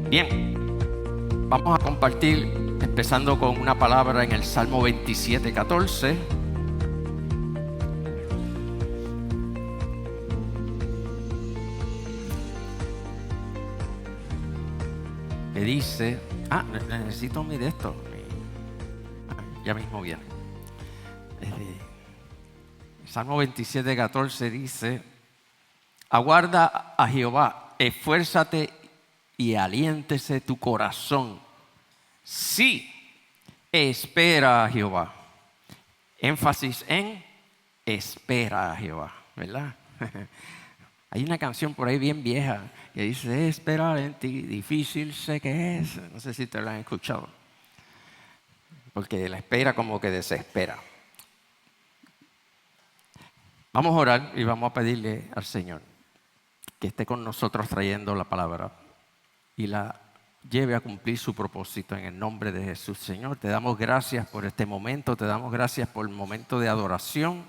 Bien, vamos a compartir empezando con una palabra en el Salmo 27, 14. Que dice, necesito mi de esto. Ya mismo viene. Salmo 27, 14 dice: aguarda a Jehová, esfuérzate y aliéntese tu corazón. Sí, espera a Jehová. Énfasis en espera a Jehová, ¿verdad? Hay una canción por ahí bien vieja que dice: esperar en ti, difícil sé que es. No sé si te la han escuchado. Porque la espera como que desespera. Vamos a orar y vamos a pedirle al Señor que esté con nosotros trayendo la palabra y la lleve a cumplir su propósito en el nombre de Jesús. Señor, te damos gracias por este momento, te damos gracias por el momento de adoración.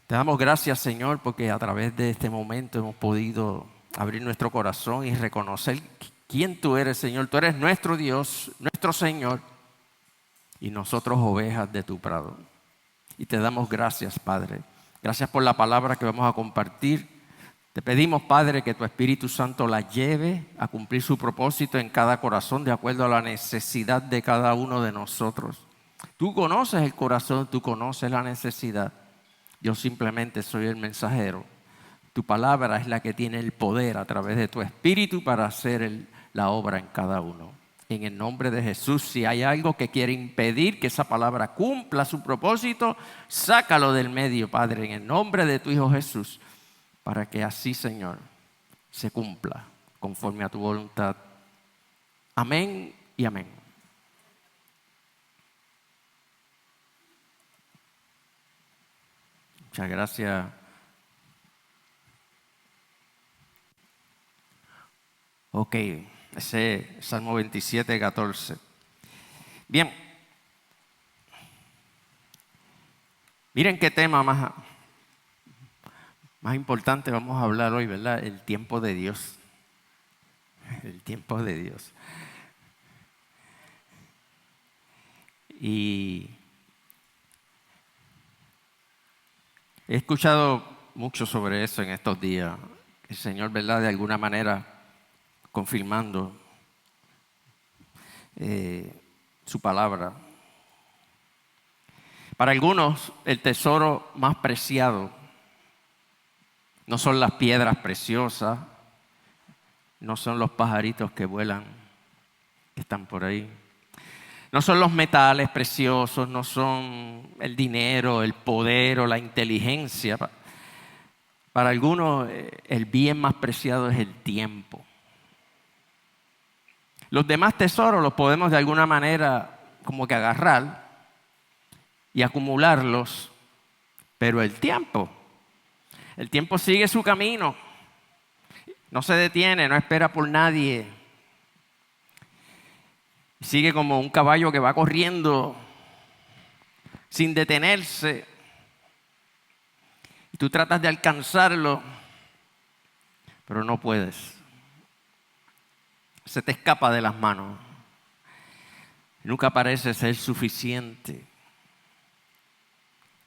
Te damos gracias, Señor, porque a través de este momento hemos podido abrir nuestro corazón y reconocer quién tú eres, Señor. Tú eres nuestro Dios, nuestro Señor, y nosotros ovejas de tu prado. Y te damos gracias, Padre. Gracias por la palabra que vamos a compartir. Te pedimos, Padre, que tu Espíritu Santo la lleve a cumplir su propósito en cada corazón de acuerdo a la necesidad de cada uno de nosotros. Tú conoces el corazón, tú conoces la necesidad. Yo simplemente soy el mensajero. Tu palabra es la que tiene el poder a través de tu Espíritu para hacer la obra en cada uno. En el nombre de Jesús, si hay algo que quiere impedir que esa palabra cumpla su propósito, sácalo del medio, Padre, en el nombre de tu Hijo Jesús, para que así, Señor, se cumpla conforme a tu voluntad. Amén y amén. Muchas gracias. Ok, ese Salmo 27, 14. Bien. Miren qué tema más importante vamos a hablar hoy, ¿verdad? El tiempo de Dios. El tiempo de Dios. Y he escuchado mucho sobre eso en estos días. El Señor, ¿verdad? De alguna manera confirmando su palabra. Para algunos, el tesoro más preciado no son las piedras preciosas, no son los pajaritos que vuelan, que están por ahí. No son los metales preciosos, no son el dinero, el poder o la inteligencia. Para algunos, el bien más preciado es el tiempo. Los demás tesoros los podemos de alguna manera como que agarrar y acumularlos, pero el tiempo sigue su camino, no se detiene, no espera por nadie. Sigue como un caballo que va corriendo sin detenerse. Y tú tratas de alcanzarlo, pero no puedes. Se te escapa de las manos. Nunca parece ser suficiente.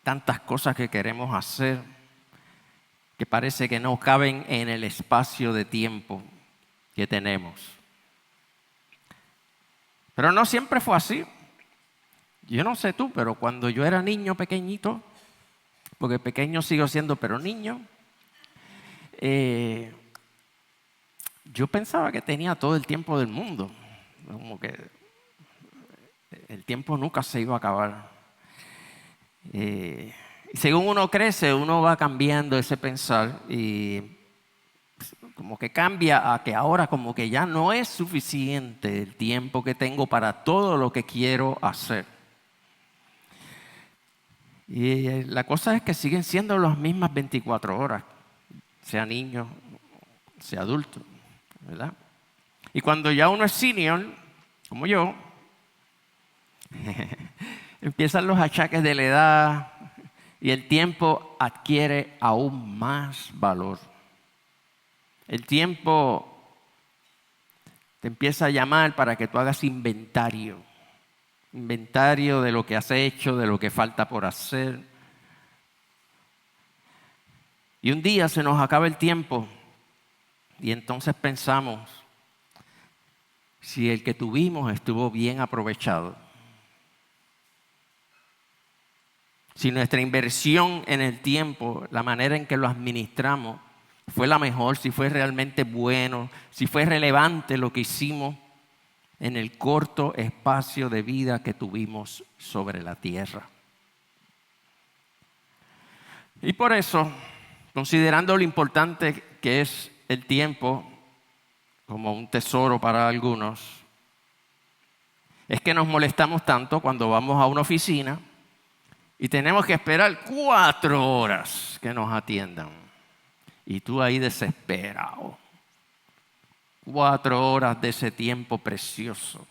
Tantas cosas que queremos hacer que parece que no caben en el espacio de tiempo que tenemos. Pero no siempre fue así. Yo no sé tú, pero cuando yo era niño pequeñito, porque pequeño sigo siendo, pero niño, yo pensaba que tenía todo el tiempo del mundo. Como que el tiempo nunca se iba a acabar. Según uno crece, uno va cambiando ese pensar y como que cambia a que ahora como que ya no es suficiente el tiempo que tengo para todo lo que quiero hacer. Y la cosa es que siguen siendo las mismas 24 horas, sea niño, sea adulto, ¿verdad? Y cuando ya uno es senior, como yo, empiezan los achaques de la edad y el tiempo adquiere aún más valor. El tiempo te empieza a llamar para que tú hagas inventario. Inventario de lo que has hecho, de lo que falta por hacer. Y un día se nos acaba el tiempo y entonces pensamos si el que tuvimos estuvo bien aprovechado. Si nuestra inversión en el tiempo, la manera en que lo administramos, fue la mejor, si fue realmente bueno, si fue relevante lo que hicimos en el corto espacio de vida que tuvimos sobre la tierra. Y por eso, considerando lo importante que es el tiempo como un tesoro para algunos, es que nos molestamos tanto cuando vamos a una oficina y tenemos que esperar 4 horas que nos atiendan. Y tú ahí desesperado. 4 horas de ese tiempo precioso.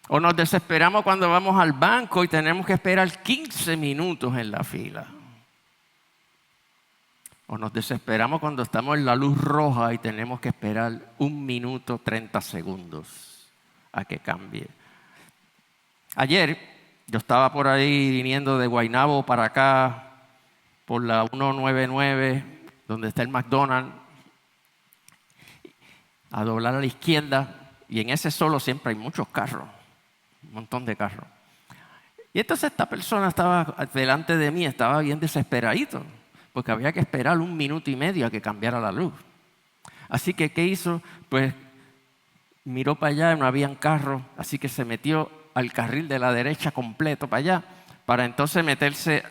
O nos desesperamos cuando vamos al banco y tenemos que esperar 15 minutos en la fila. O nos desesperamos cuando estamos en la luz roja y tenemos que esperar 1 minuto 30 segundos a que cambie. Ayer yo estaba por ahí viniendo de Guaynabo para acá, por la 199, donde está el McDonald's, a doblar a la izquierda, y en ese solo siempre hay muchos carros, un montón de carros. Y entonces esta persona estaba delante de mí, estaba bien desesperadito, porque había que esperar 1 minuto y medio a que cambiara la luz. Así que, ¿qué hizo? Pues miró para allá y no habían carros, así que se metió al carril de la derecha completo para allá, para entonces meterse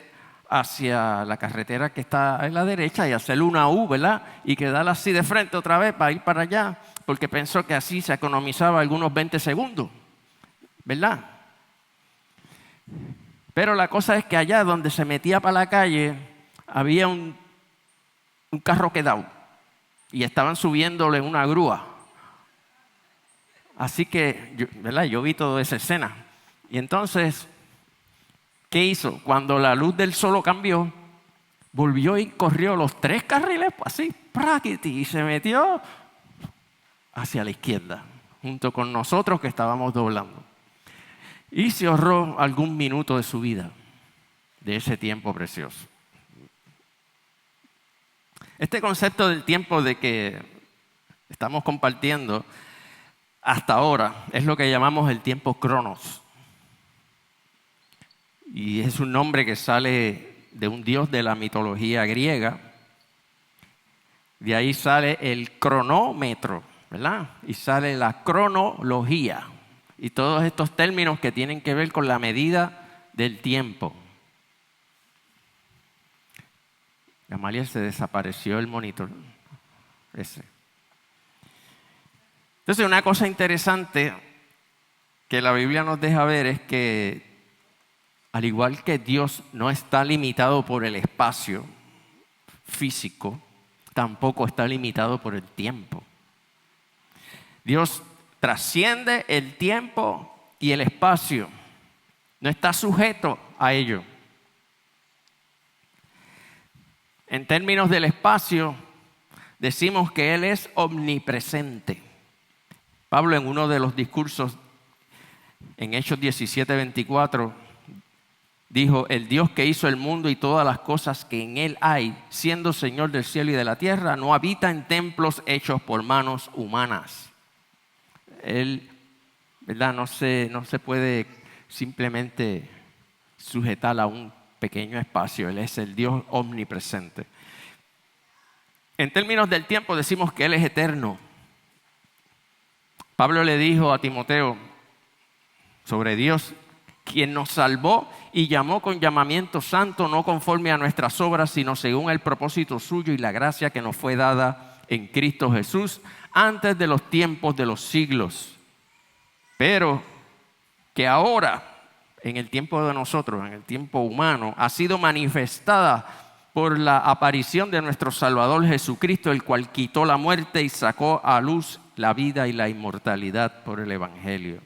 hacia la carretera que está en la derecha y hacer una U, ¿verdad? Y quedar así de frente otra vez para ir para allá, porque pensó que así se economizaba algunos 20 segundos, ¿verdad? Pero la cosa es que allá donde se metía para la calle había un carro quedado y estaban subiéndole una grúa. Así que, ¿verdad? Yo vi toda esa escena. Y entonces, ¿qué hizo? Cuando la luz del sol cambió, volvió y corrió los 3 carriles, así, y se metió hacia la izquierda, junto con nosotros que estábamos doblando. Y se ahorró algún minuto de su vida, de ese tiempo precioso. Este concepto del tiempo de que estamos compartiendo hasta ahora es lo que llamamos el tiempo cronos. Y es un nombre que sale de un dios de la mitología griega. De ahí sale el cronómetro, ¿verdad? Y sale la cronología. Y todos estos términos que tienen que ver con la medida del tiempo. Gamaliel, se desapareció el monitor. Ese. Entonces, una cosa interesante que la Biblia nos deja ver es que, al igual que Dios no está limitado por el espacio físico, tampoco está limitado por el tiempo. Dios trasciende el tiempo y el espacio. No está sujeto a ello. En términos del espacio, decimos que Él es omnipresente. Pablo, en uno de los discursos en Hechos 17:24, dijo: el Dios que hizo el mundo y todas las cosas que en él hay, siendo Señor del cielo y de la tierra, no habita en templos hechos por manos humanas. Él, ¿verdad? No se puede simplemente sujetar a un pequeño espacio. Él es el Dios omnipresente. En términos del tiempo decimos que Él es eterno. Pablo le dijo a Timoteo sobre Dios, quien nos salvó y llamó con llamamiento santo, no conforme a nuestras obras, sino según el propósito suyo y la gracia que nos fue dada en Cristo Jesús antes de los tiempos de los siglos. Pero que ahora, en el tiempo de nosotros, en el tiempo humano, ha sido manifestada por la aparición de nuestro Salvador Jesucristo, el cual quitó la muerte y sacó a luz la vida y la inmortalidad por el Evangelio.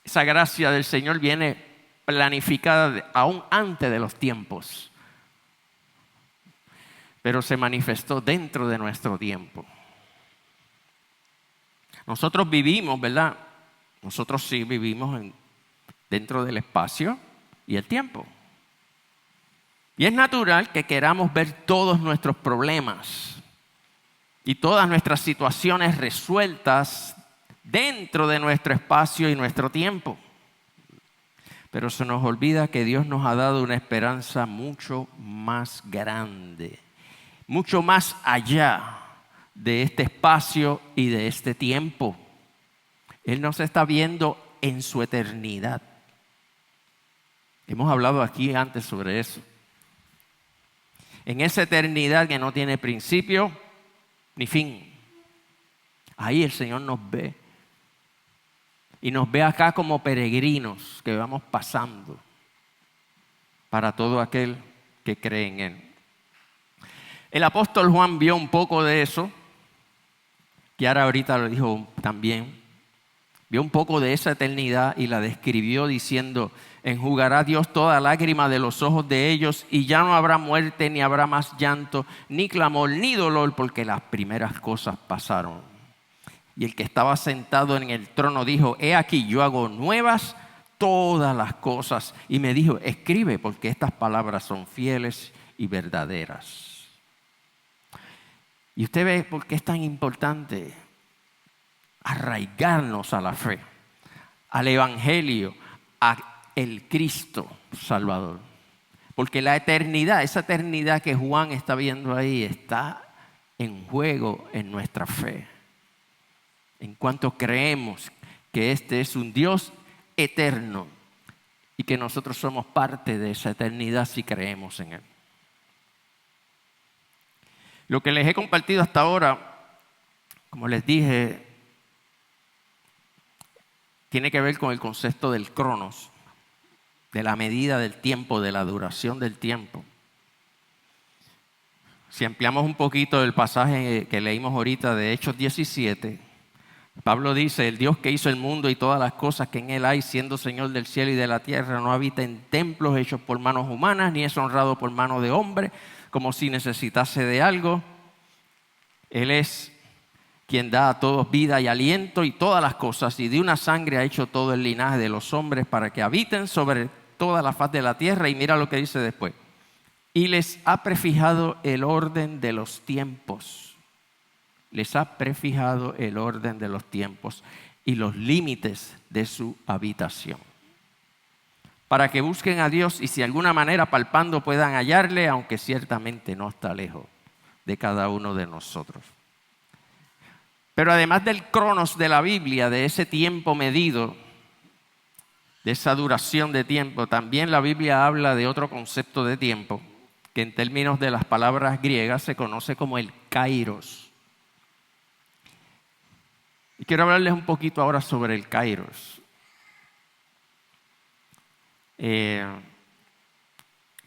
Esa gracia del Señor viene planificada aún antes de los tiempos, pero se manifestó dentro de nuestro tiempo. Nosotros vivimos, ¿verdad? Nosotros sí vivimos dentro del espacio y el tiempo. Y es natural que queramos ver todos nuestros problemas y todas nuestras situaciones resueltas dentro de nuestro espacio y nuestro tiempo. Pero se nos olvida que Dios nos ha dado una esperanza mucho más grande, mucho más allá de este espacio y de este tiempo. Él nos está viendo en su eternidad. Hemos hablado aquí antes sobre eso. En esa eternidad que no tiene principio ni fin. Ahí el Señor nos ve. Y nos ve acá como peregrinos que vamos pasando para todo aquel que cree en Él. El apóstol Juan vio un poco de eso, que ahorita lo dijo también. Vio un poco de esa eternidad y la describió diciendo: enjugará Dios toda lágrima de los ojos de ellos y ya no habrá muerte, ni habrá más llanto, ni clamor, ni dolor, porque las primeras cosas pasaron. Y el que estaba sentado en el trono dijo: he aquí, yo hago nuevas todas las cosas. Y me dijo: escribe, porque estas palabras son fieles y verdaderas. Y usted ve por qué es tan importante arraigarnos a la fe, al Evangelio, a el Cristo Salvador. Porque la eternidad, esa eternidad que Juan está viendo ahí, está en juego en nuestra fe. En cuanto creemos que este es un Dios eterno y que nosotros somos parte de esa eternidad si creemos en Él. Lo que les he compartido hasta ahora, como les dije, tiene que ver con el concepto del cronos, de la medida del tiempo, de la duración del tiempo. Si ampliamos un poquito el pasaje que leímos ahorita de Hechos 17, Pablo dice: el Dios que hizo el mundo y todas las cosas que en él hay, siendo Señor del cielo y de la tierra, no habita en templos hechos por manos humanas, ni es honrado por mano de hombre, como si necesitase de algo. Él es quien da a todos vida y aliento y todas las cosas, y de una sangre ha hecho todo el linaje de los hombres para que habiten sobre toda la faz de la tierra. Y mira lo que dice después: y les ha prefijado el orden de los tiempos. Les ha prefijado el orden de los tiempos y los límites de su habitación, para que busquen a Dios y si de alguna manera palpando puedan hallarle, aunque ciertamente no está lejos de cada uno de nosotros. Pero además del cronos de la Biblia, de ese tiempo medido, de esa duración de tiempo, también la Biblia habla de otro concepto de tiempo, que en términos de las palabras griegas se conoce como el kairos. Y quiero hablarles un poquito ahora sobre el kairos.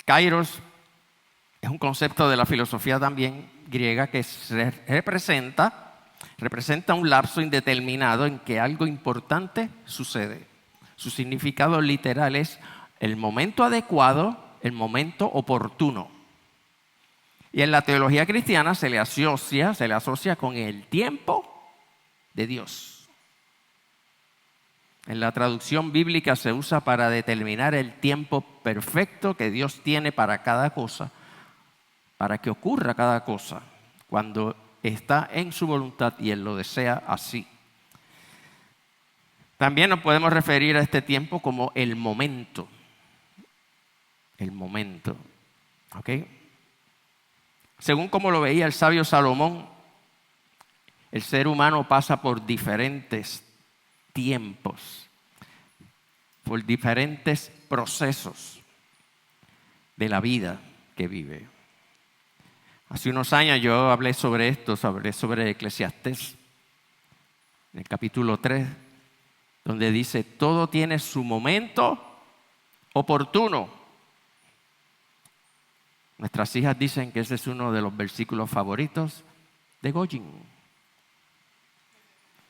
Kairos es un concepto de la filosofía también griega que representa un lapso indeterminado en que algo importante sucede. Su significado literal es el momento adecuado, el momento oportuno. Y en la teología cristiana se le asocia con el tiempo de Dios. En la traducción bíblica se usa para determinar el tiempo perfecto que Dios tiene para cada cosa, para que ocurra cada cosa, cuando está en su voluntad y Él lo desea así. También nos podemos referir a este tiempo como el momento. El momento. ¿Ok? Según como lo veía el sabio Salomón, el ser humano pasa por diferentes tiempos, por diferentes procesos de la vida que vive. Hace unos años yo hablé sobre esto, hablé sobre Eclesiastés, en el capítulo 3, donde dice: todo tiene su momento oportuno. Nuestras hijas dicen que ese es uno de los versículos favoritos de Goyin.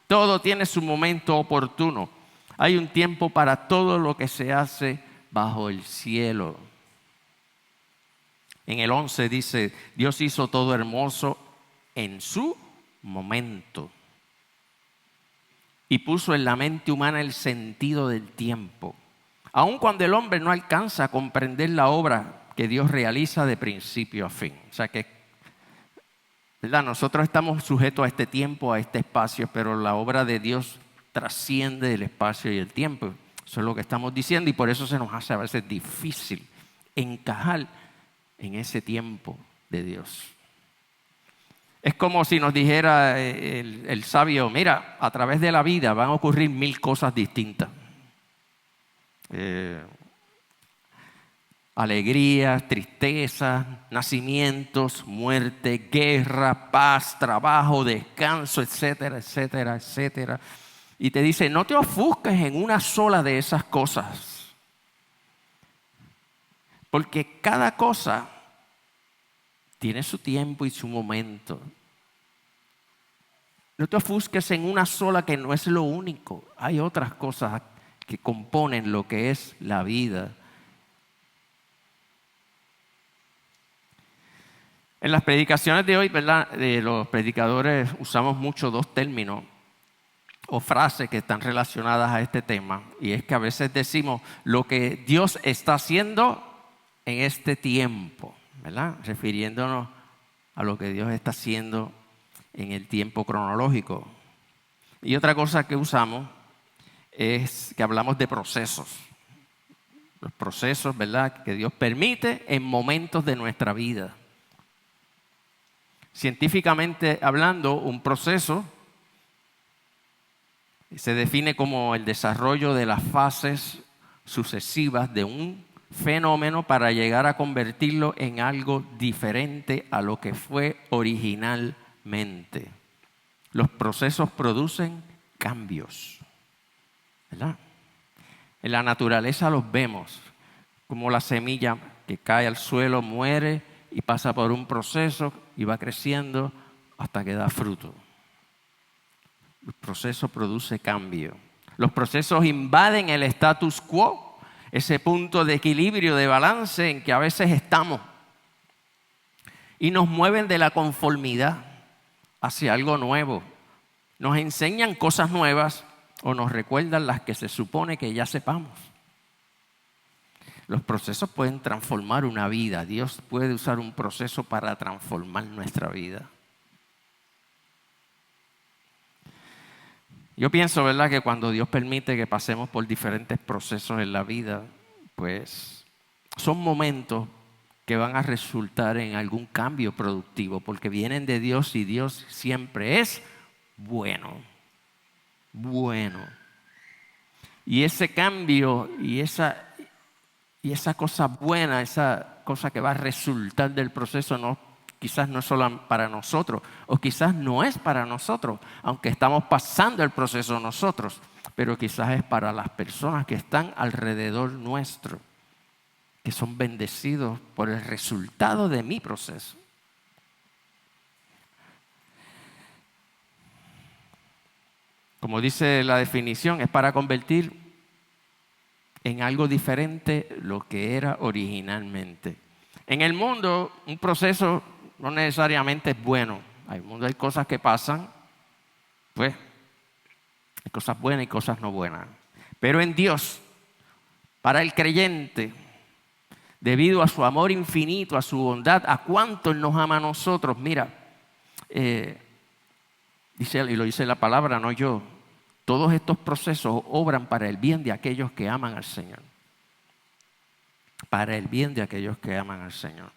Todo tiene su momento oportuno. Hay un tiempo para todo lo que se hace bajo el cielo. En el 11 dice: Dios hizo todo hermoso en su momento. y puso en la mente humana el sentido del tiempo, aun cuando el hombre no alcanza a comprender la obra que Dios realiza de principio a fin. O sea que, ¿verdad? Nosotros estamos sujetos a este tiempo, a este espacio, pero la obra de Dios trasciende el espacio y el tiempo. Eso es lo que estamos diciendo y por eso se nos hace a veces difícil encajar en ese tiempo de Dios. Es como si nos dijera el sabio, mira, a través de la vida van a ocurrir 1000 cosas distintas. Alegrías, tristezas, nacimientos, muerte, guerra, paz, trabajo, descanso, etcétera, etcétera, etcétera. Y te dice, no te ofusques en una sola de esas cosas. Porque cada cosa tiene su tiempo y su momento. No te ofusques en una sola que no es lo único. Hay otras cosas que componen lo que es la vida. En las predicaciones de hoy, ¿verdad? Los predicadores usamos mucho 2 términos o frases que están relacionadas a este tema. Y es que a veces decimos lo que Dios está haciendo en este tiempo, ¿verdad? Refiriéndonos a lo que Dios está haciendo en el tiempo cronológico. Y otra cosa que usamos es que hablamos de procesos. Los procesos, ¿verdad?, que Dios permite en momentos de nuestra vida. Científicamente hablando, un proceso se define como el desarrollo de las fases sucesivas de un fenómeno para llegar a convertirlo en algo diferente a lo que fue originalmente. Los procesos producen cambios, ¿verdad? En la naturaleza los vemos, como la semilla que cae al suelo, muere y pasa por un proceso y va creciendo hasta que da fruto. El proceso produce cambio. Los procesos invaden el status quo, ese punto de equilibrio, de balance en que a veces estamos, y nos mueven de la conformidad hacia algo nuevo. Nos enseñan cosas nuevas o nos recuerdan las que se supone que ya sepamos. Los procesos pueden transformar una vida. Dios puede usar un proceso para transformar nuestra vida. Yo pienso, ¿verdad?, que cuando Dios permite que pasemos por diferentes procesos en la vida, pues son momentos que van a resultar en algún cambio productivo, porque vienen de Dios y Dios siempre es bueno. Bueno. Y ese cambio y esa cosa buena, esa cosa que va a resultar del proceso, quizás no es solo para nosotros, o quizás no es para nosotros, aunque estamos pasando el proceso nosotros, pero quizás es para las personas que están alrededor nuestro, que son bendecidos por el resultado de mi proceso. Como dice la definición, es para convertir en algo diferente lo que era originalmente. En el mundo, un proceso no necesariamente es bueno. En el mundo hay cosas que pasan, pues, hay cosas buenas y cosas no buenas. Pero en Dios, para el creyente, debido a su amor infinito, a su bondad, a cuánto Él nos ama a nosotros, mira, dice, y lo dice la palabra, no yo, todos estos procesos obran para el bien de aquellos que aman al Señor. Para el bien de aquellos que aman al Señor.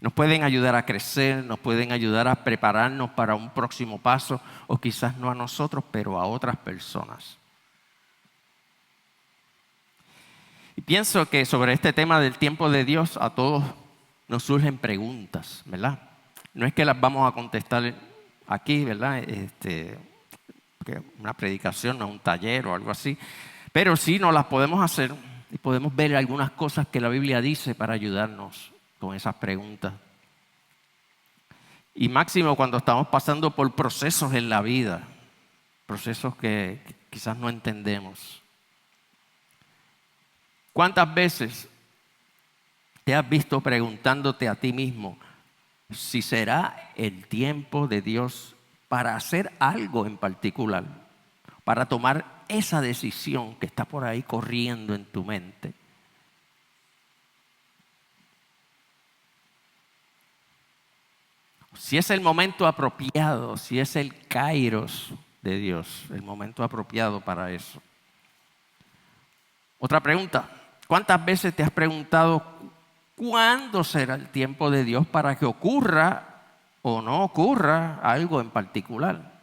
Nos pueden ayudar a crecer, nos pueden ayudar a prepararnos para un próximo paso, o quizás no a nosotros, pero a otras personas. Y pienso que sobre este tema del tiempo de Dios a todos nos surgen preguntas, ¿verdad? No es que las vamos a contestar aquí, ¿verdad? Una predicación, no un taller o algo así, pero sí nos las podemos hacer y podemos ver algunas cosas que la Biblia dice para ayudarnos con esas preguntas. Y máximo cuando estamos pasando por procesos en la vida, procesos que quizás no entendemos. ¿Cuántas veces te has visto preguntándote a ti mismo si será el tiempo de Dios para hacer algo en particular? para tomar esa decisión que está por ahí corriendo en tu mente. Si es el momento apropiado, si es el kairos de Dios, el momento apropiado para eso. Otra pregunta, ¿cuántas veces te has preguntado cuándo será el tiempo de Dios para que ocurra o no ocurra algo en particular?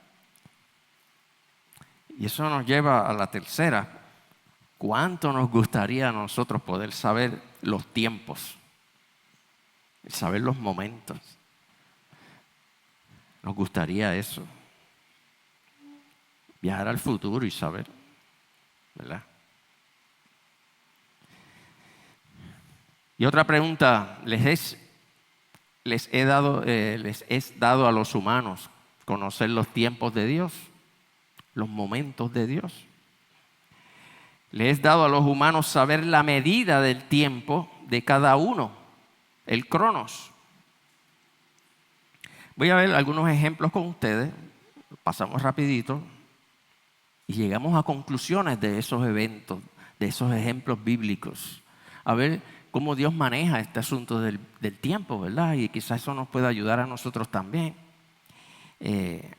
Y eso nos lleva a la tercera. ¿Cuánto nos gustaría a nosotros poder saber los tiempos? Saber los momentos. Nos gustaría eso. Viajar al futuro y saber, ¿verdad? Y otra pregunta, ¿les he dado a los humanos conocer los tiempos de Dios? Los momentos de Dios. Les he dado a los humanos saber la medida del tiempo de cada uno, el cronos. Voy a ver algunos ejemplos con ustedes, pasamos rapidito y llegamos a conclusiones de esos eventos, de esos ejemplos bíblicos. A ver cómo Dios maneja este asunto del tiempo, ¿verdad? Y quizás eso nos pueda ayudar a nosotros también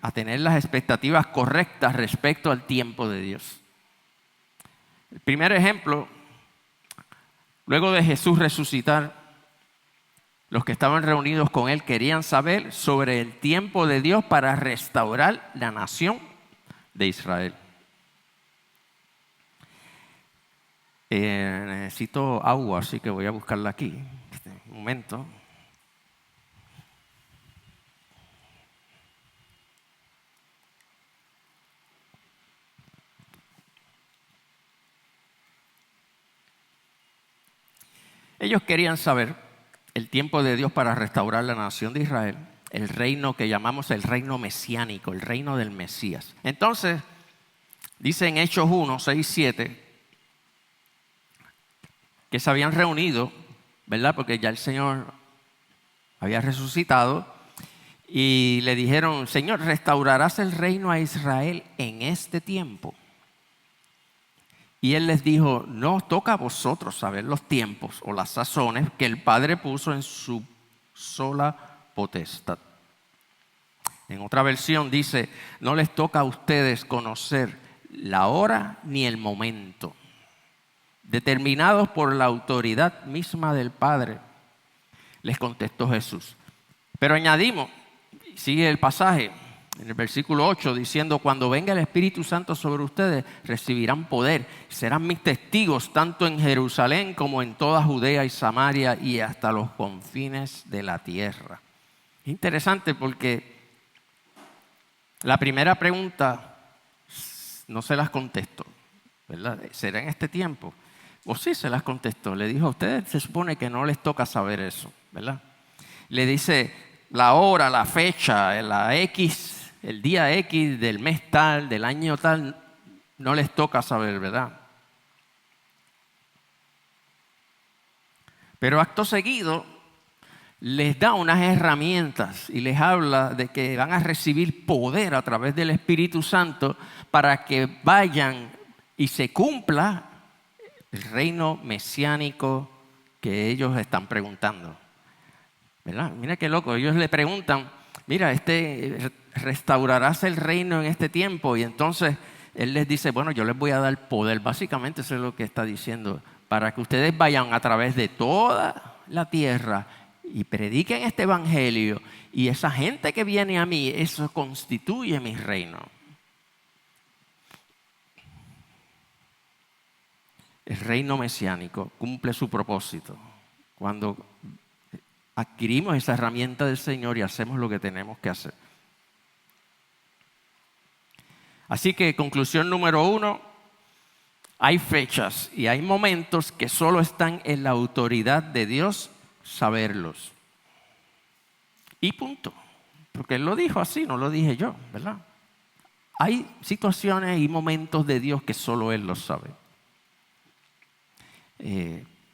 a tener las expectativas correctas respecto al tiempo de Dios. El primer ejemplo, luego de Jesús resucitar, los que estaban reunidos con él querían saber sobre el tiempo de Dios para restaurar la nación de Israel. Necesito agua, así que voy a buscarla aquí. Un momento. Ellos querían saber el tiempo de Dios para restaurar la nación de Israel, el reino que llamamos el reino mesiánico, el reino del Mesías. Entonces, dice en Hechos 1, 6, 7, que se habían reunido, ¿verdad? Porque ya el Señor había resucitado y le dijeron, Señor, ¿restaurarás el reino a Israel en este tiempo? Y él les dijo, no os toca a vosotros saber los tiempos o las sazones que el Padre puso en su sola potestad. En otra versión dice, no les toca a ustedes conocer la hora ni el momento, determinados por la autoridad misma del Padre. Les contestó Jesús. Pero añadimos, sigue el pasaje, en el versículo 8, diciendo, cuando venga el Espíritu Santo sobre ustedes, recibirán poder. Serán mis testigos tanto en Jerusalén como en toda Judea y Samaria y hasta los confines de la tierra. Interesante porque la primera pregunta no se las contestó, ¿verdad? ¿Será en este tiempo? O sí se las contestó. Le dijo, a ustedes se supone que no les toca saber eso, ¿verdad? Le dice la hora, la fecha, la X, el día X del mes tal, del año tal, no les toca saber, ¿verdad? Pero acto seguido les da unas herramientas y les habla de que van a recibir poder a través del Espíritu Santo para que vayan y se cumpla el reino mesiánico que ellos están preguntando, ¿verdad? Mira qué loco, ellos le preguntan, mira, restaurarás el reino en este tiempo, y entonces él les dice, bueno, yo les voy a dar poder. Básicamente eso es lo que está diciendo, para que ustedes vayan a través de toda la tierra y prediquen este evangelio, y esa gente que viene a mí, eso constituye mi reino. El reino mesiánico cumple su propósito cuando adquirimos esa herramienta del Señor y hacemos lo que tenemos que hacer. Así que conclusión número 1, hay fechas y hay momentos que solo están en la autoridad de Dios saberlos. Y punto. Porque Él lo dijo así, no lo dije yo, ¿verdad? Hay situaciones y momentos de Dios que solo Él los sabe.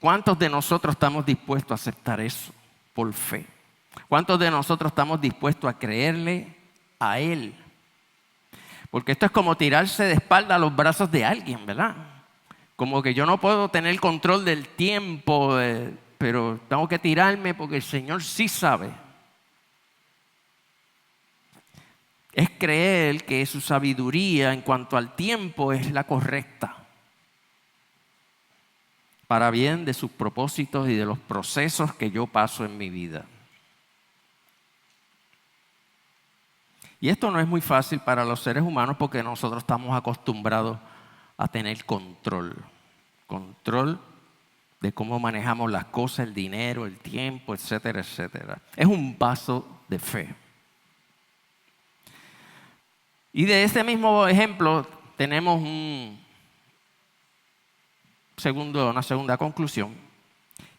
¿Cuántos de nosotros estamos dispuestos a aceptar eso por fe? ¿Cuántos de nosotros estamos dispuestos a creerle a Él? Porque esto es como tirarse de espalda a los brazos de alguien, ¿verdad? Como que yo no puedo tener control del tiempo, pero tengo que tirarme porque el Señor sí sabe. Es creer que su sabiduría en cuanto al tiempo es la correcta, para bien de sus propósitos y de los procesos que yo paso en mi vida. Y esto no es muy fácil para los seres humanos porque nosotros estamos acostumbrados a tener control de cómo manejamos las cosas, el dinero, el tiempo, etcétera, etcétera. Es un paso de fe. Y de este mismo ejemplo tenemos una segunda conclusión,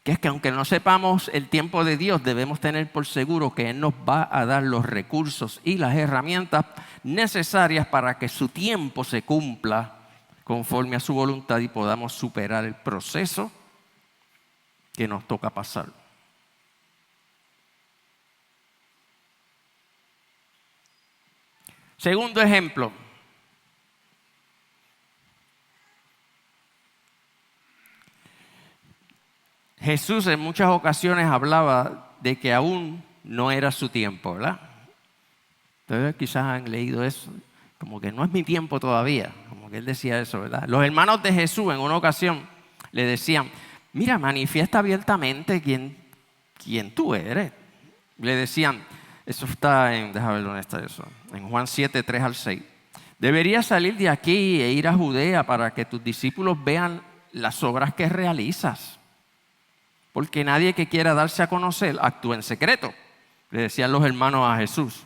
que es que aunque no sepamos el tiempo de Dios, debemos tener por seguro que Él nos va a dar los recursos y las herramientas necesarias para que su tiempo se cumpla conforme a su voluntad y podamos superar el proceso que nos toca pasar. Segundo ejemplo. Jesús en muchas ocasiones hablaba de que aún no era su tiempo, ¿verdad? Ustedes quizás han leído eso, como que no es mi tiempo todavía, como que él decía eso, ¿verdad? Los hermanos de Jesús en una ocasión le decían, mira, manifiesta abiertamente quién tú eres. Le decían, eso está déjame ver dónde está eso, en Juan 7, 3 al 6. Deberías salir de aquí e ir a Judea para que tus discípulos vean las obras que realizas. Porque nadie que quiera darse a conocer actúa en secreto. Le decían los hermanos a Jesús.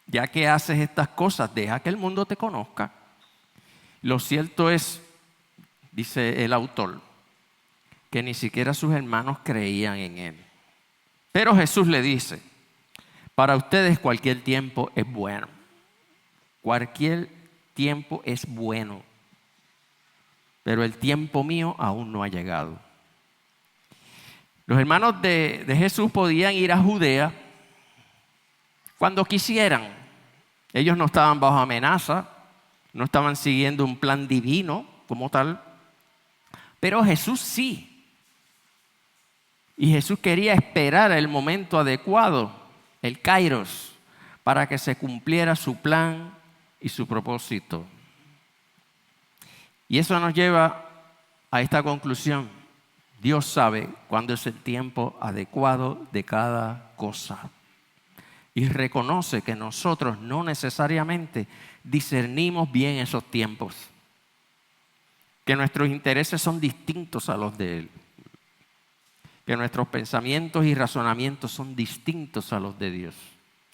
Ya que haces estas cosas, deja que el mundo te conozca. Lo cierto es, dice el autor, que ni siquiera sus hermanos creían en él. Pero Jesús le dice, para ustedes cualquier tiempo es bueno. Cualquier tiempo es bueno. Pero el tiempo mío aún no ha llegado. Los hermanos de Jesús podían ir a Judea cuando quisieran. Ellos no estaban bajo amenaza, no estaban siguiendo un plan divino como tal, pero Jesús sí. Y Jesús quería esperar el momento adecuado, el kairos, para que se cumpliera su plan y su propósito. Y eso nos lleva a esta conclusión. Dios sabe cuándo es el tiempo adecuado de cada cosa. Y reconoce que nosotros no necesariamente discernimos bien esos tiempos. Que nuestros intereses son distintos a los de Él. Que nuestros pensamientos y razonamientos son distintos a los de Dios.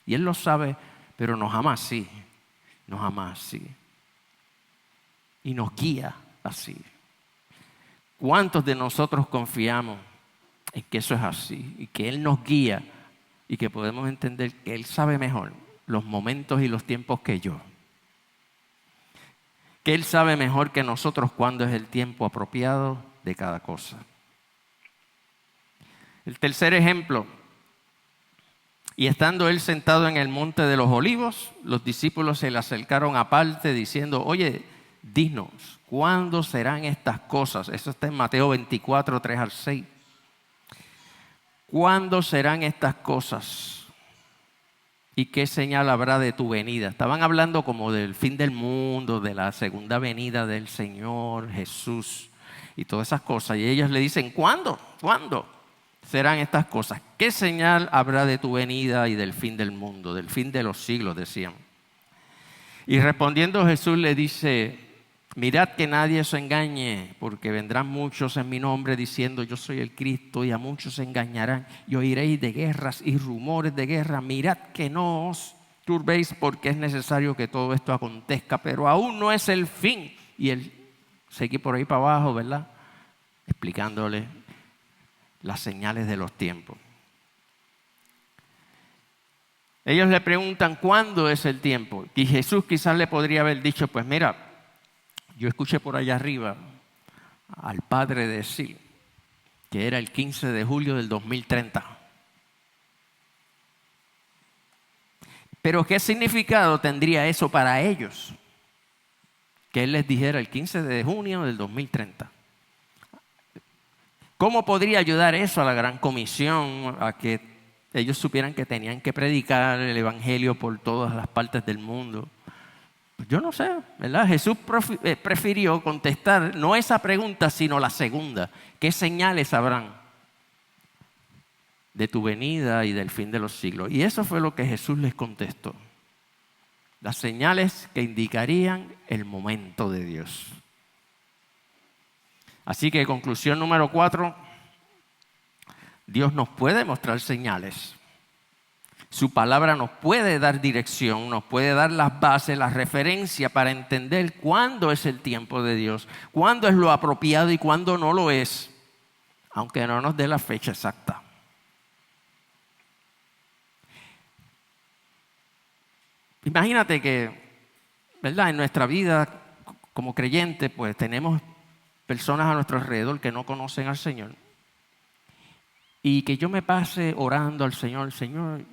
Y Él lo sabe, pero nos ama así. Nos ama así. Y nos guía así. ¿Cuántos de nosotros confiamos en que eso es así y que Él nos guía y que podemos entender que Él sabe mejor los momentos y los tiempos que yo? Que Él sabe mejor que nosotros cuándo es el tiempo apropiado de cada cosa. El tercer ejemplo. Y estando Él sentado en el monte de los olivos, los discípulos se le acercaron aparte diciendo, oye, dinos, ¿cuándo serán estas cosas? Eso está en Mateo 24, 3 al 6. ¿Cuándo serán estas cosas? ¿Y qué señal habrá de tu venida? Estaban hablando como del fin del mundo, de la segunda venida del Señor Jesús y todas esas cosas. Y ellos le dicen, ¿cuándo? ¿Cuándo serán estas cosas? ¿Qué señal habrá de tu venida y del fin del mundo, del fin de los siglos? Decían. Y respondiendo Jesús le dice, mirad que nadie os engañe, porque vendrán muchos en mi nombre diciendo yo soy el Cristo y a muchos se engañarán y oiréis de guerras y rumores de guerra. Mirad que no os turbéis porque es necesario que todo esto acontezca, pero aún no es el fin. Y él seguí por ahí para abajo, ¿verdad? Explicándole las señales de los tiempos. Ellos le preguntan cuándo es el tiempo y Jesús quizás le podría haber dicho, pues mira, yo escuché por allá arriba al Padre decir que era el 15 de julio del 2030. Pero ¿qué significado tendría eso para ellos? Que Él les dijera el 15 de junio del 2030. ¿Cómo podría ayudar eso a la Gran Comisión, a que ellos supieran que tenían que predicar el Evangelio por todas las partes del mundo? Pues yo no sé, ¿verdad? Jesús prefirió contestar no esa pregunta, sino la segunda. ¿Qué señales habrán de tu venida y del fin de los siglos? Y eso fue lo que Jesús les contestó. Las señales que indicarían el momento de Dios. Así que conclusión número 4, Dios nos puede mostrar señales. Su palabra nos puede dar dirección, nos puede dar las bases, las referencias para entender cuándo es el tiempo de Dios, cuándo es lo apropiado y cuándo no lo es, aunque no nos dé la fecha exacta. Imagínate que, ¿verdad? En nuestra vida como creyentes, pues tenemos personas a nuestro alrededor que no conocen al Señor. Y que yo me pase orando al Señor, Señor,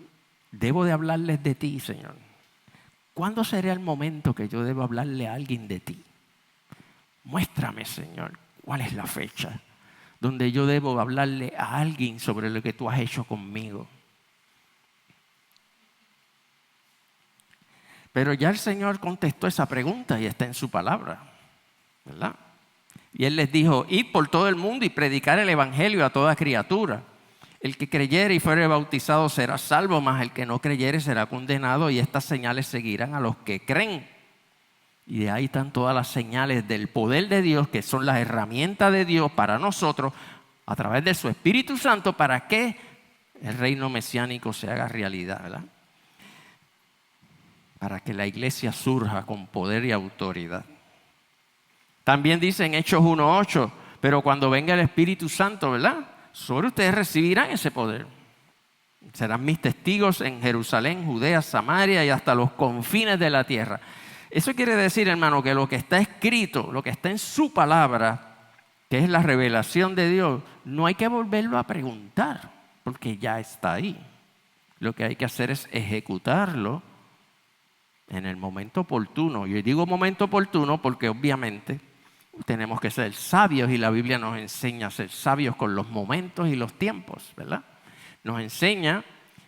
debo de hablarles de ti, Señor. ¿Cuándo será el momento que yo debo hablarle a alguien de ti? Muéstrame, Señor, cuál es la fecha donde yo debo hablarle a alguien sobre lo que tú has hecho conmigo. Pero ya el Señor contestó esa pregunta y está en su palabra, ¿verdad? Y Él les dijo, id por todo el mundo y predicar el Evangelio a toda criatura. El que creyere y fuere bautizado será salvo, mas el que no creyere será condenado, y estas señales seguirán a los que creen. Y de ahí están todas las señales del poder de Dios, que son las herramientas de Dios para nosotros, a través de su Espíritu Santo, para que el reino mesiánico se haga realidad, ¿verdad? Para que la iglesia surja con poder y autoridad. También dice en Hechos 1:8, pero cuando venga el Espíritu Santo, ¿verdad? Sobre ustedes recibirán ese poder. Serán mis testigos en Jerusalén, Judea, Samaria y hasta los confines de la tierra. Eso quiere decir, hermano, que lo que está escrito, lo que está en su palabra, que es la revelación de Dios, no hay que volverlo a preguntar, porque ya está ahí. Lo que hay que hacer es ejecutarlo en el momento oportuno. Yo digo momento oportuno porque obviamente tenemos que ser sabios y la Biblia nos enseña a ser sabios con los momentos y los tiempos, ¿verdad? Nos enseña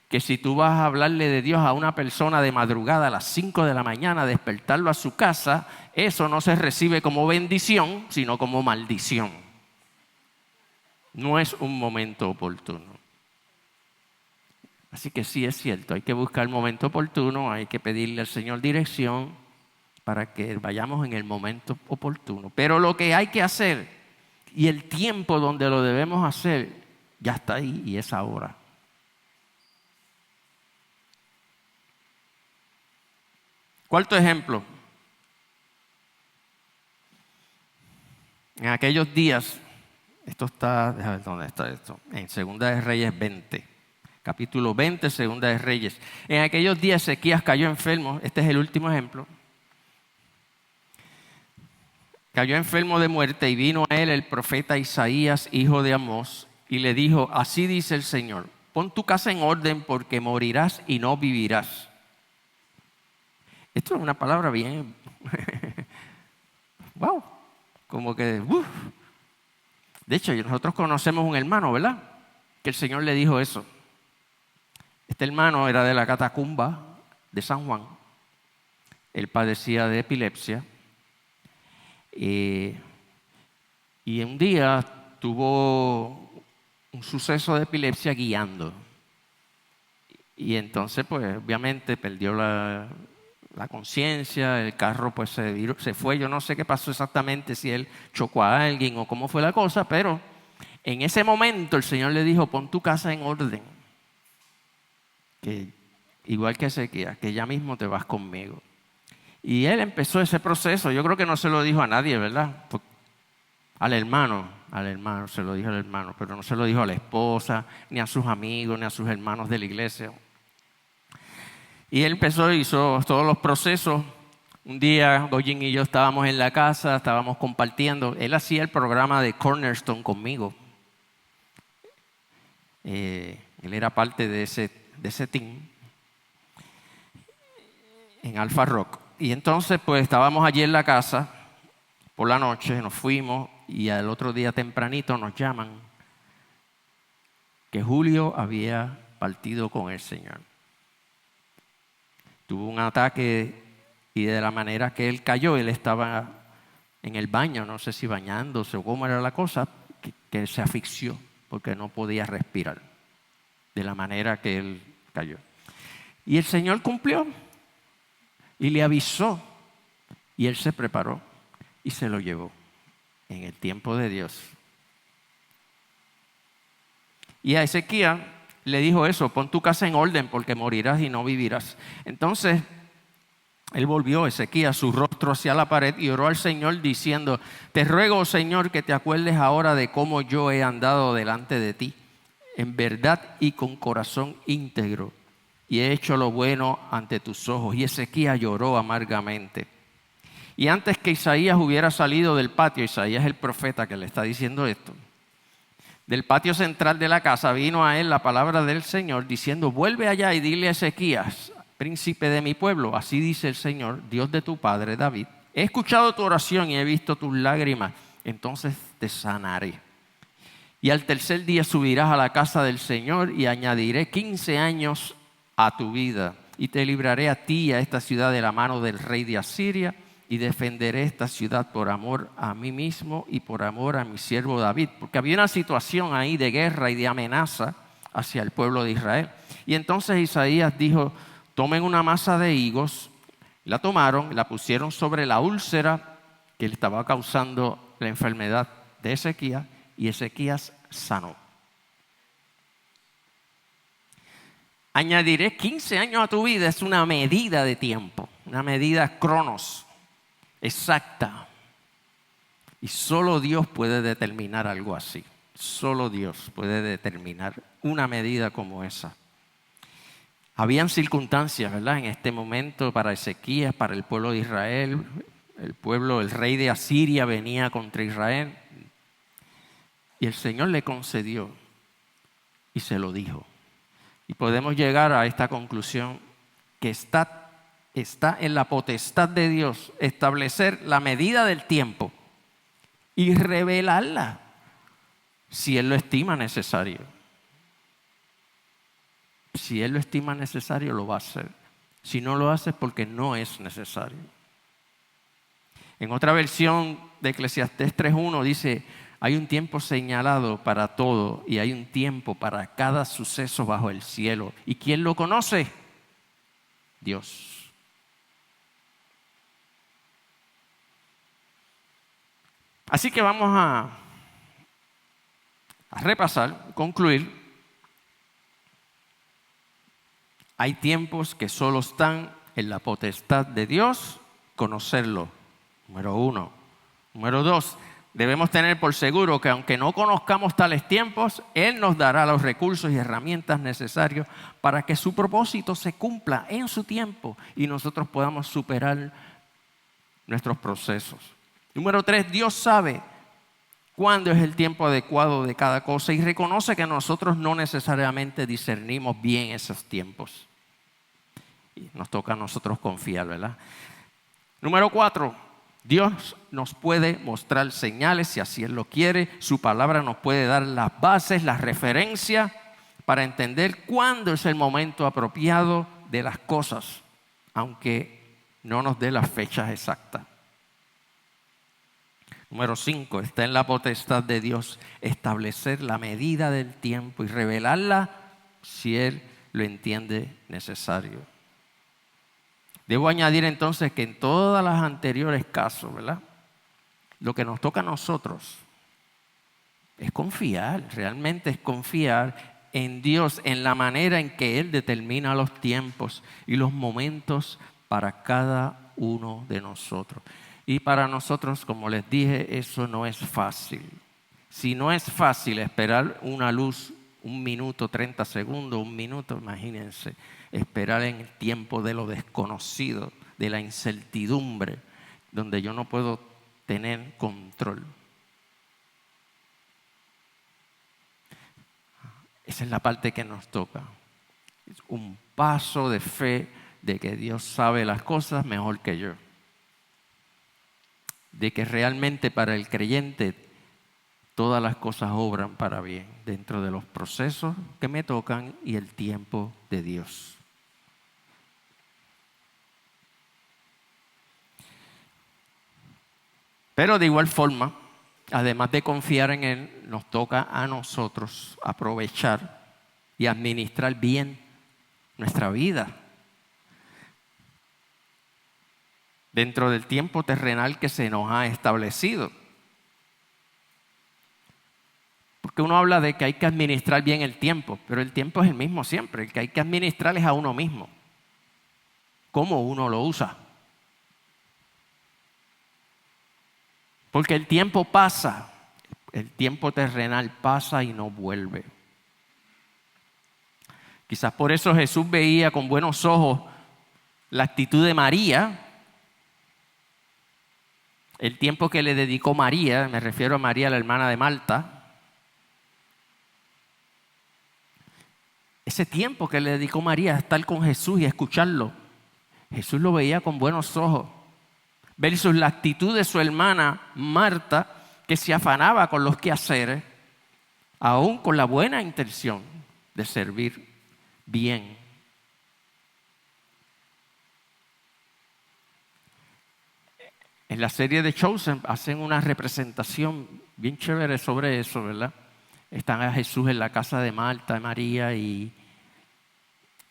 que si tú vas a hablarle de Dios a una persona de madrugada a las 5 de la mañana, despertarlo a su casa, eso no se recibe como bendición, sino como maldición. No es un momento oportuno. Así que sí es cierto, hay que buscar el momento oportuno, hay que pedirle al Señor dirección para que vayamos en el momento oportuno. Pero lo que hay que hacer y el tiempo donde lo debemos hacer ya está ahí y es ahora. Cuarto ejemplo. En aquellos días, esto está, déjame ver dónde está esto, en Segunda de Reyes 20. Capítulo 20, Segunda de Reyes. En aquellos días Ezequías cayó enfermo. Este es el último ejemplo. Cayó enfermo de muerte y vino a él el profeta Isaías, hijo de Amós, y le dijo, así dice el Señor, pon tu casa en orden porque morirás y no vivirás. Esto es una palabra bien, wow, como que, De hecho, nosotros conocemos un hermano, ¿verdad? Que el Señor le dijo eso. Este hermano era de la catacumba de San Juan. Él padecía de epilepsia. Y un día tuvo un suceso de epilepsia guiando. Y entonces, pues, obviamente perdió la conciencia, el carro pues se fue. Yo no sé qué pasó exactamente, si él chocó a alguien o cómo fue la cosa, pero en ese momento el Señor le dijo, pon tu casa en orden. Que, igual que Ezequías, que ya mismo te vas conmigo. Y él empezó ese proceso. Yo creo que no se lo dijo a nadie, ¿verdad? Al hermano, se lo dijo al hermano, pero no se lo dijo a la esposa, ni a sus amigos, ni a sus hermanos de la iglesia. Y él hizo todos los procesos. Un día Goyin y yo estábamos en la casa, estábamos compartiendo. Él hacía el programa de Cornerstone conmigo. Él era parte de ese team. en Alfa Rock. Y entonces pues estábamos allí en la casa por la noche, nos fuimos y al otro día tempranito nos llaman que Julio había partido con el Señor. Tuvo un ataque y de la manera que él cayó, él estaba en el baño, no sé si bañándose o cómo era la cosa, que se asfixió porque no podía respirar de la manera que él cayó. Y el Señor cumplió y le avisó y él se preparó y se lo llevó en el tiempo de Dios. Y a Ezequías le dijo eso: pon tu casa en orden porque morirás y no vivirás. Entonces él volvió, Ezequías, su rostro hacia la pared y oró al Señor diciendo: te ruego, oh Señor, que te acuerdes ahora de cómo yo he andado delante de ti, en verdad y con corazón íntegro, y he hecho lo bueno ante tus ojos. Y Ezequías lloró amargamente. Y antes que Isaías hubiera salido del patio, Isaías es el profeta que le está diciendo esto, del patio central de la casa, vino a él la palabra del Señor diciendo: vuelve allá y dile a Ezequías, príncipe de mi pueblo, así dice el Señor, Dios de tu padre David: he escuchado tu oración y he visto tus lágrimas, entonces te sanaré. Y al tercer día subirás a la casa del Señor y añadiré 15 años a tu vida y te libraré a ti y a esta ciudad de la mano del rey de Asiria, y defenderé esta ciudad por amor a mí mismo y por amor a mi siervo David. Porque había una situación ahí de guerra y de amenaza hacia el pueblo de Israel. Y entonces Isaías dijo: tomen una masa de higos. La tomaron, la pusieron sobre la úlcera que le estaba causando la enfermedad de Ezequías, y Ezequías sanó. Añadiré 15 años a tu vida es una medida de tiempo, una medida cronos, exacta. Y solo Dios puede determinar algo así. Solo Dios puede determinar una medida como esa. Habían circunstancias, ¿verdad?, en este momento para Ezequías, para el pueblo de Israel. El rey de Asiria venía contra Israel. Y el Señor le concedió y se lo dijo. Y podemos llegar a esta conclusión, que está en la potestad de Dios establecer la medida del tiempo y revelarla si Él lo estima necesario. Si Él lo estima necesario, lo va a hacer. Si no lo hace, es porque no es necesario. En otra versión de Eclesiastés 3:1 dice: hay un tiempo señalado para todo y hay un tiempo para cada suceso bajo el cielo. ¿Y quién lo conoce? Dios. Así que vamos a repasar, concluir. Hay tiempos que solo están en la potestad de Dios conocerlo. Número 1. Número 2. Debemos tener por seguro que aunque no conozcamos tales tiempos, Él nos dará los recursos y herramientas necesarios para que su propósito se cumpla en su tiempo y nosotros podamos superar nuestros procesos. Número 3. Dios sabe cuándo es el tiempo adecuado de cada cosa y reconoce que nosotros no necesariamente discernimos bien esos tiempos. Y nos toca a nosotros confiar, ¿verdad? Número 4. Dios nos puede mostrar señales si así Él lo quiere. Su palabra nos puede dar las bases, las referencias para entender cuándo es el momento apropiado de las cosas, aunque no nos dé las fechas exactas. Número 5. Está en la potestad de Dios establecer la medida del tiempo y revelarla si Él lo entiende necesario. Debo añadir entonces que en todas las anteriores casos, ¿verdad?, lo que nos toca a nosotros es confiar, realmente es confiar en Dios, en la manera en que Él determina los tiempos y los momentos para cada uno de nosotros. Y para nosotros, como les dije, eso no es fácil. Si no es fácil esperar una luz, 1 minuto, 30 segundos, 1 minuto, imagínense, esperar en el tiempo de lo desconocido, de la incertidumbre, donde yo no puedo tener control. Esa es la parte que nos toca. Es un paso de fe de que Dios sabe las cosas mejor que yo. De que realmente para el creyente todas las cosas obran para bien dentro de los procesos que me tocan y el tiempo de Dios. Pero de igual forma, además de confiar en Él, nos toca a nosotros aprovechar y administrar bien nuestra vida dentro del tiempo terrenal que se nos ha establecido. Porque uno habla de que hay que administrar bien el tiempo, pero el tiempo es el mismo siempre. El que hay que administrar es a uno mismo. ¿Cómo uno lo usa? Porque el tiempo pasa, el tiempo terrenal pasa y no vuelve. Quizás por eso Jesús veía con buenos ojos la actitud de María, el tiempo que le dedicó María, me refiero a María, la hermana de Marta. Ese tiempo que le dedicó María a estar con Jesús y a escucharlo, Jesús lo veía con buenos ojos. Versus la actitud de su hermana Marta, que se afanaba con los quehaceres, aún con la buena intención de servir bien. En la serie de Chosen hacen una representación bien chévere sobre eso, ¿verdad? Están a Jesús en la casa de Marta y María y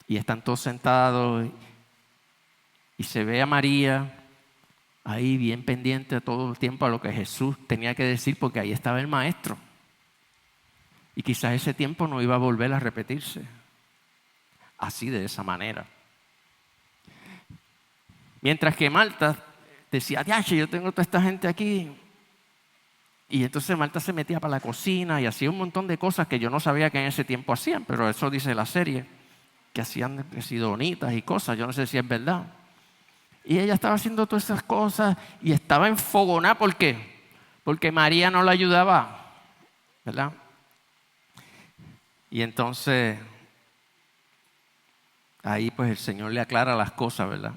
están todos sentados y se ve a María ahí bien pendiente todo el tiempo a lo que Jesús tenía que decir, porque ahí estaba el maestro. Y quizás ese tiempo no iba a volver a repetirse así, de esa manera. Mientras que Marta decía, diache, yo tengo toda esta gente aquí. Y entonces Marta se metía para la cocina y hacía un montón de cosas que yo no sabía que en ese tiempo hacían, pero eso dice la serie, que hacían donitas y cosas, yo no sé si es verdad. Y ella estaba haciendo todas esas cosas y estaba enfogonada. ¿Por qué? Porque María no la ayudaba, ¿verdad? Y entonces ahí pues el Señor le aclara las cosas, ¿verdad?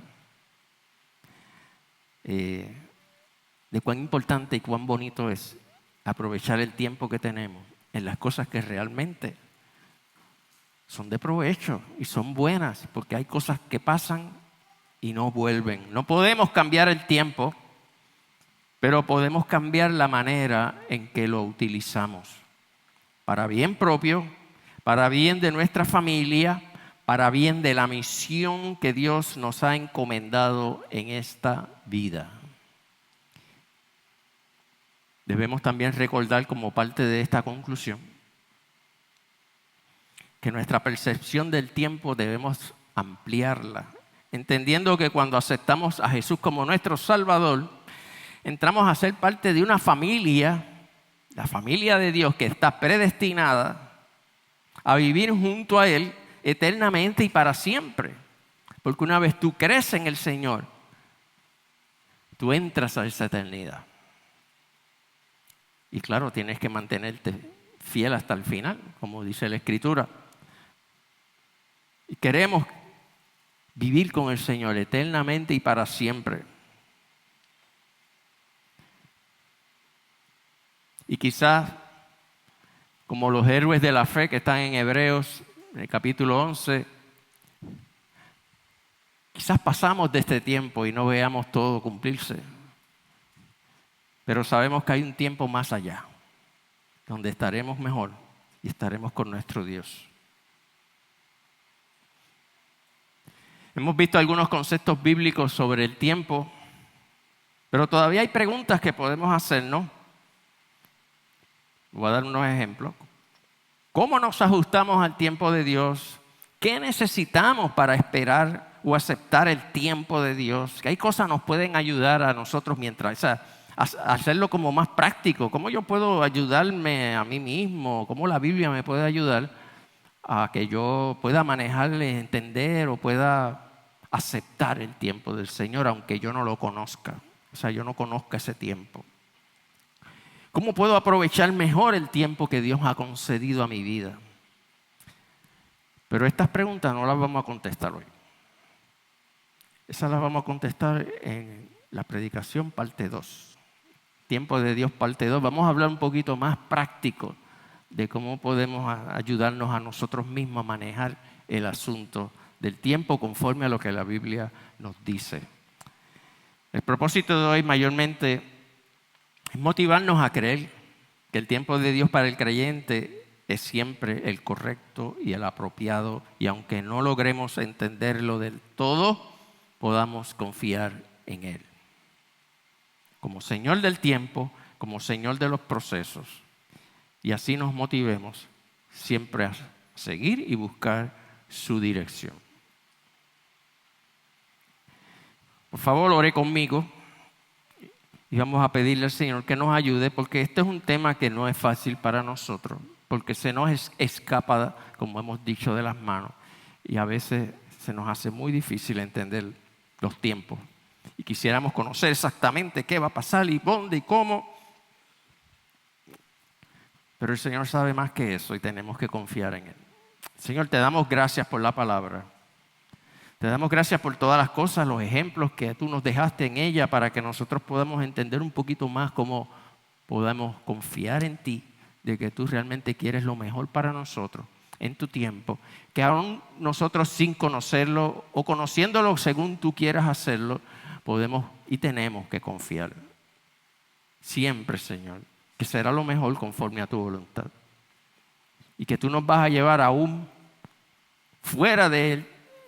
De cuán importante y cuán bonito es aprovechar el tiempo que tenemos en las cosas que realmente son de provecho y son buenas, porque hay cosas que pasan y no vuelven. No podemos cambiar el tiempo, pero podemos cambiar la manera en que lo utilizamos. Para bien propio, para bien de nuestra familia, para bien de la misión que Dios nos ha encomendado en esta vida. Debemos también recordar como parte de esta conclusión que nuestra percepción del tiempo debemos ampliarla, entendiendo que cuando aceptamos a Jesús como nuestro Salvador, entramos a ser parte de una familia, la familia de Dios, que está predestinada a vivir junto a Él eternamente y para siempre. Porque una vez tú crees en el Señor, tú entras a esa eternidad. Y claro, tienes que mantenerte fiel hasta el final, como dice la Escritura. Y queremos vivir con el Señor eternamente y para siempre. Y quizás, como los héroes de la fe que están en Hebreos, en el capítulo 11, quizás pasamos de este tiempo y no veamos todo cumplirse. Pero sabemos que hay un tiempo más allá, donde estaremos mejor y estaremos con nuestro Dios. Hemos visto algunos conceptos bíblicos sobre el tiempo, pero todavía hay preguntas que podemos hacernos. Voy a dar unos ejemplos. ¿Cómo nos ajustamos al tiempo de Dios? ¿Qué necesitamos para esperar o aceptar el tiempo de Dios? ¿Qué cosas nos pueden ayudar a nosotros mientras, hacerlo como más práctico? ¿Cómo yo puedo ayudarme a mí mismo? ¿Cómo la Biblia me puede ayudar a que yo pueda manejarle, entender o pueda aceptar el tiempo del Señor, aunque yo no lo conozca? Yo no conozca ese tiempo. ¿Cómo puedo aprovechar mejor el tiempo que Dios ha concedido a mi vida? Pero estas preguntas no las vamos a contestar hoy. Esa la vamos a contestar en la predicación parte 2. Tiempo de Dios parte 2. Vamos a hablar un poquito más práctico de cómo podemos ayudarnos a nosotros mismos a manejar el asunto del tiempo conforme a lo que la Biblia nos dice. El propósito de hoy mayormente es motivarnos a creer que el tiempo de Dios para el creyente es siempre el correcto y el apropiado, y aunque no logremos entenderlo del todo, podamos confiar en Él. Como Señor del tiempo, como Señor de los procesos, y así nos motivemos siempre a seguir y buscar su dirección. Por favor, ore conmigo y vamos a pedirle al Señor que nos ayude, porque este es un tema que no es fácil para nosotros, porque se nos escapa, como hemos dicho, de las manos, y a veces se nos hace muy difícil entender los tiempos. Y quisiéramos conocer exactamente qué va a pasar y dónde y cómo. Pero el Señor sabe más que eso y tenemos que confiar en Él. Señor, te damos gracias por la palabra. Te damos gracias por todas las cosas, los ejemplos que tú nos dejaste en ella para que nosotros podamos entender un poquito más cómo podamos confiar en ti, de que tú realmente quieres lo mejor para nosotros en tu tiempo, que aún nosotros sin conocerlo o conociéndolo según tú quieras hacerlo, podemos y tenemos que confiar. Siempre, Señor, que será lo mejor conforme a tu voluntad. Y que tú nos vas a llevar aún fuera de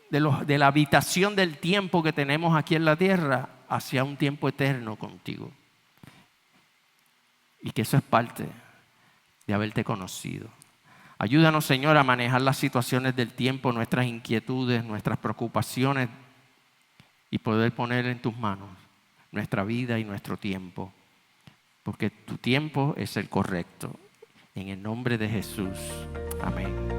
la habitación del tiempo que tenemos aquí en la tierra hacia un tiempo eterno contigo. Y que eso es parte de haberte conocido. Ayúdanos, Señor, a manejar las situaciones del tiempo, nuestras inquietudes, nuestras preocupaciones, y poder poner en tus manos nuestra vida y nuestro tiempo, porque tu tiempo es el correcto. En el nombre de Jesús. Amén.